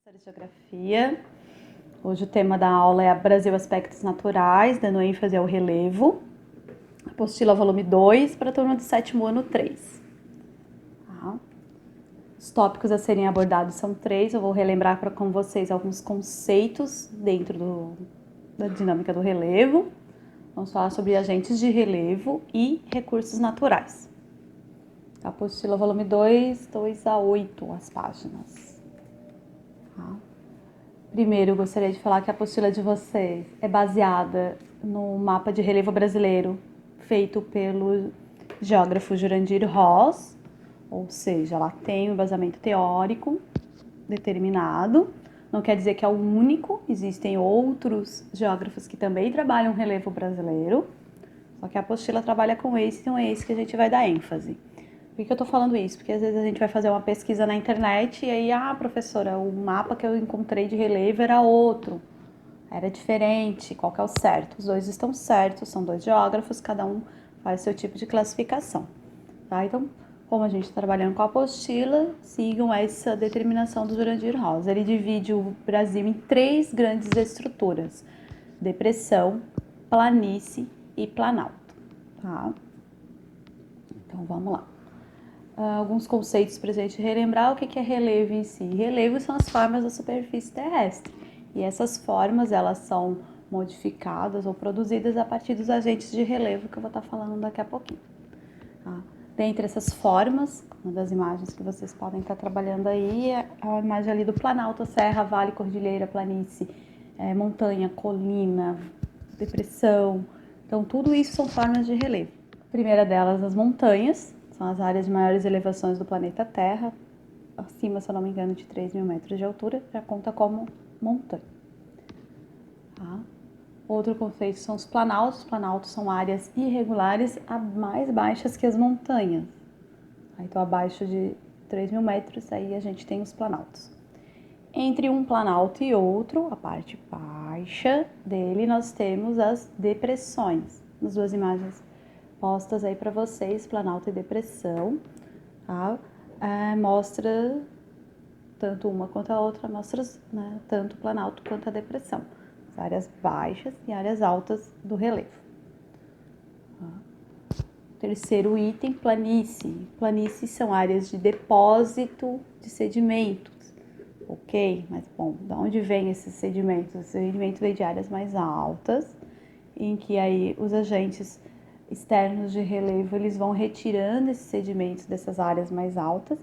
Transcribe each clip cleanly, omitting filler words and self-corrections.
Professora de Geografia. Hoje o tema da aula é Brasil Aspectos Naturais, dando ênfase ao relevo. Apostila volume 2 para a turma do 7º ano 3. Tá. Os tópicos a serem abordados são 3. Eu vou relembrar com vocês alguns conceitos dentro da dinâmica do relevo. Vamos falar sobre agentes de relevo e recursos naturais. Apostila volume 2, 2 a 8 as páginas. Tá. Primeiro, eu gostaria de falar que a apostila de vocês é baseada no mapa de relevo brasileiro feito pelo geógrafo Jurandir Ross, ou seja, ela tem um embasamento teórico determinado. Não quer dizer que é o único, existem outros geógrafos que também trabalham relevo brasileiro, só que a apostila trabalha com esse, então é esse que a gente vai dar ênfase. Por que eu tô falando isso? Porque às vezes a gente vai fazer uma pesquisa na internet e aí, professora, o mapa que eu encontrei de relevo era outro, era diferente, qual que é o certo? Os dois estão certos, são dois geógrafos, cada um faz seu tipo de classificação, tá? Então, como a gente está trabalhando com a apostila, sigam essa determinação do Jurandir Ross. Ele divide o Brasil em 3 grandes estruturas: depressão, planície e planalto, tá? Então, vamos lá. Alguns conceitos para a gente relembrar o que é relevo em si. Relevo são as formas da superfície terrestre. E essas formas, elas são modificadas ou produzidas a partir dos agentes de relevo que eu vou estar falando daqui a pouquinho. Tá? Dentre essas formas, uma das imagens que vocês podem estar trabalhando aí é a imagem ali do planalto, serra, vale, cordilheira, planície, montanha, colina, depressão. Então, tudo isso são formas de relevo. A primeira delas, as montanhas. São as áreas de maiores elevações do planeta Terra, acima, se eu não me engano, de 3.000 metros de altura, já conta como montanha. Tá? Outro conceito são os planaltos. Os planaltos são áreas irregulares mais baixas que as montanhas. Então, abaixo de 3.000 metros, aí a gente tem os planaltos. Entre um planalto e outro, a parte baixa dele, nós temos as depressões. Nas duas imagens postas aí para vocês, planalto e depressão, tá? Mostra tanto uma quanto a outra, mostra, né, tanto o planalto quanto a depressão, as áreas baixas e áreas altas do relevo. Tá? Terceiro item, planície. Planícies são áreas de depósito de sedimentos, ok? Mas, bom, de onde vem esses sedimentos? Esse sedimento vem de áreas mais altas, em que aí os agentes externos de relevo, eles vão retirando esses sedimentos dessas áreas mais altas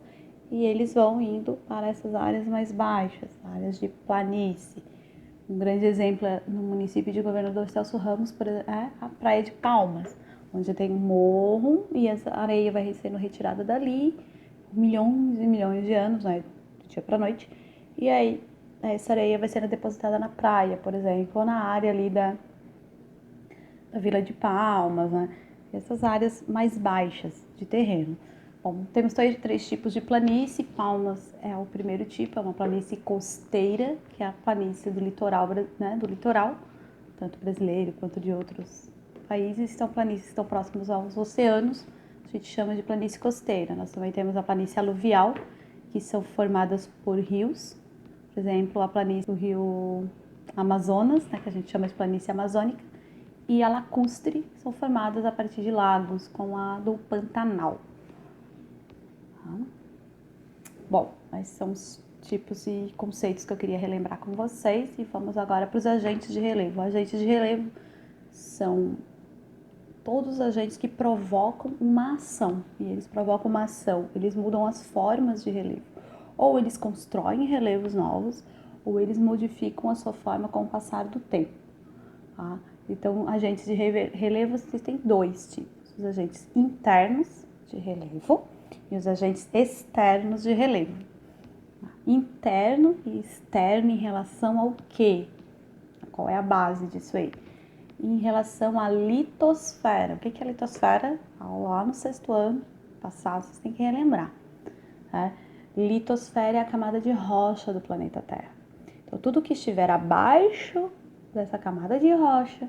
e eles vão indo para essas áreas mais baixas, áreas de planície. Um grande exemplo é no município de Governador Celso Ramos, a Praia de Palmas, onde tem um morro e a areia vai sendo retirada dali, milhões e milhões de anos, né, do dia para noite, e aí essa areia vai sendo depositada na praia, por exemplo, ou na área ali da Vila de Palmas, né? Essas áreas mais baixas de terreno. Bom, temos 3 tipos de planície. Palmas é o primeiro tipo, é uma planície costeira, que é a planície do litoral, né, do litoral, tanto brasileiro quanto de outros países. São planícies que estão próximos aos oceanos, a gente chama de planície costeira. Nós também temos a planície aluvial, que são formadas por rios, por exemplo, a planície do rio Amazonas, né, que a gente chama de planície amazônica, e a lacustre são formadas a partir de lagos, como a do Pantanal. Bom, esses são os tipos e conceitos que eu queria relembrar com vocês e vamos agora para os agentes de relevo. Agentes de relevo são todos os agentes que provocam uma ação, e eles provocam uma ação, eles mudam as formas de relevo. Ou eles constroem relevos novos, ou eles modificam a sua forma com o passar do tempo. Tá? Então, agentes de relevo existem 2 tipos: os agentes internos de relevo e os agentes externos de relevo. Interno e externo em relação ao quê? Qual é a base disso aí? Em relação à litosfera. O que é a litosfera? Lá no 6º ano passado, vocês têm que relembrar. Né? Litosfera é a camada de rocha do planeta Terra. Então, tudo que estiver abaixo dessa camada de rocha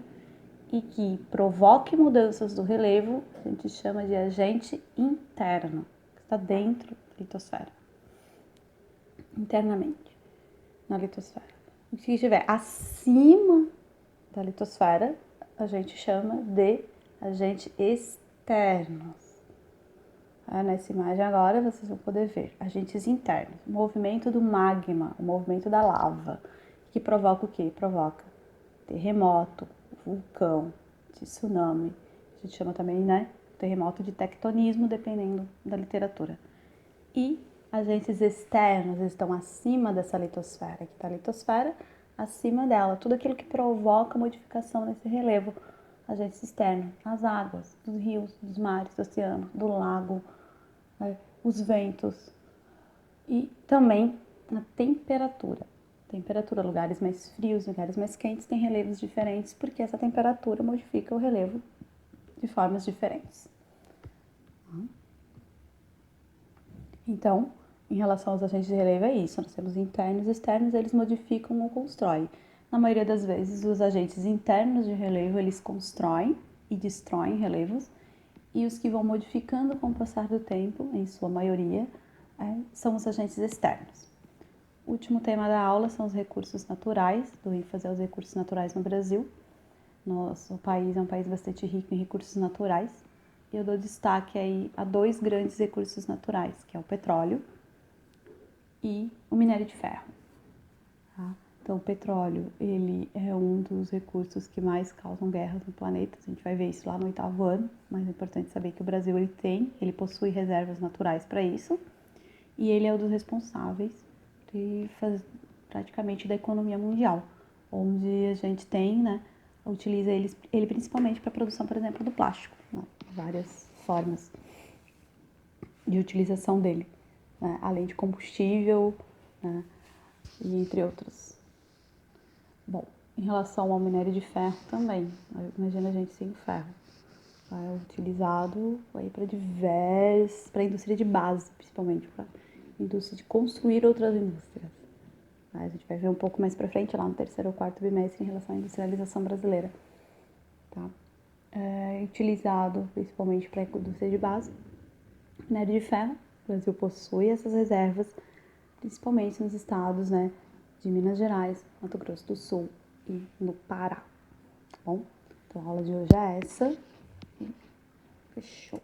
e que provoque mudanças do relevo, a gente chama de agente interno, que está dentro da litosfera, internamente. na litosfera. O que estiver acima da litosfera, a gente chama de agentes externos. Nessa imagem agora vocês vão poder ver agentes internos, o movimento do magma, o movimento da lava, que provoca o quê? Provoca terremoto, vulcão, tsunami, a gente chama também, né, terremoto de tectonismo, dependendo da literatura. E agentes externos estão acima dessa litosfera, aqui está a litosfera, acima dela, tudo aquilo que provoca modificação nesse relevo, agentes externos, as águas, dos rios, dos mares, do oceano, do lago, os ventos e também a temperatura. Temperatura, lugares mais frios, lugares mais quentes têm relevos diferentes porque essa temperatura modifica o relevo de formas diferentes. Então, em relação aos agentes de relevo é isso, nós temos internos e externos, eles modificam ou constroem. Na maioria das vezes, os agentes internos de relevo, eles constroem e destroem relevos, e os que vão modificando com o passar do tempo, em sua maioria, são os agentes externos. O último tema da aula são os recursos naturais, do ênfase aos recursos naturais no Brasil. Nosso país é um país bastante rico em recursos naturais, e eu dou destaque aí a 2 grandes recursos naturais, que é o petróleo e o minério de ferro. Tá? Então, o petróleo, ele é um dos recursos que mais causam guerras no planeta. A gente vai ver isso lá no 8º ano, mas é importante saber que o Brasil, ele possui reservas naturais para isso, e ele é um dos responsáveis de praticamente da economia mundial, onde a gente tem, né, utiliza ele principalmente para a produção, por exemplo, do plástico, né, várias formas de utilização dele, né, além de combustível, né, e entre outros. Bom, em relação ao minério de ferro também, imagina a gente sem ferro. É utilizado para a indústria de base, principalmente, para a indústria de construir outras indústrias. A gente vai ver um pouco mais para frente, lá no 3º ou 4º bimestre, em relação à industrialização brasileira. Tá? É utilizado principalmente para a indústria de base. Minério de ferro, o Brasil possui essas reservas, principalmente nos estados, né, de Minas Gerais, Mato Grosso do Sul e no Pará. Tá bom? Então a aula de hoje é essa. Fechou.